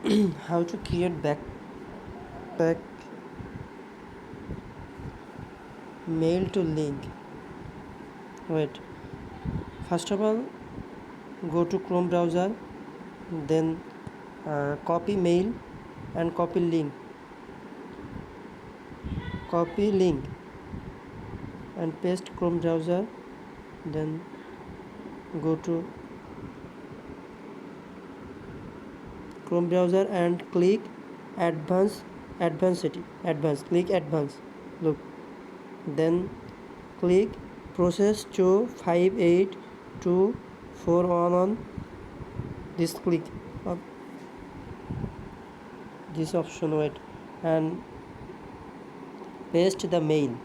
How to create backpack mail to link. Wait, first of all, go to Chrome browser, then copy mail and copy link and paste Chrome browser, then go to Chrome browser and click advanced, click advanced, look, then click process to 58241 on this, click this option, wait, and paste the mail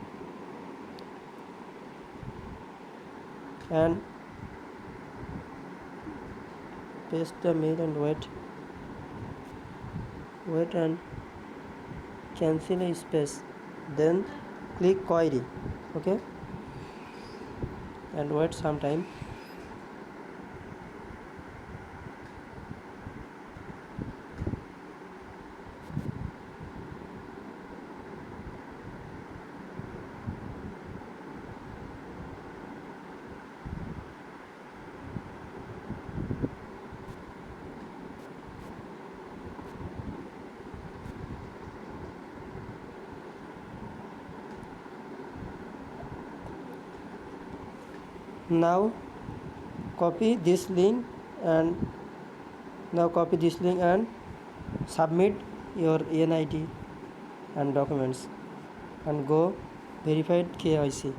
and and wait and cancel a space, then click query, okay, and wait some time. Now copy this link and submit your NID and documents and go verified KYC.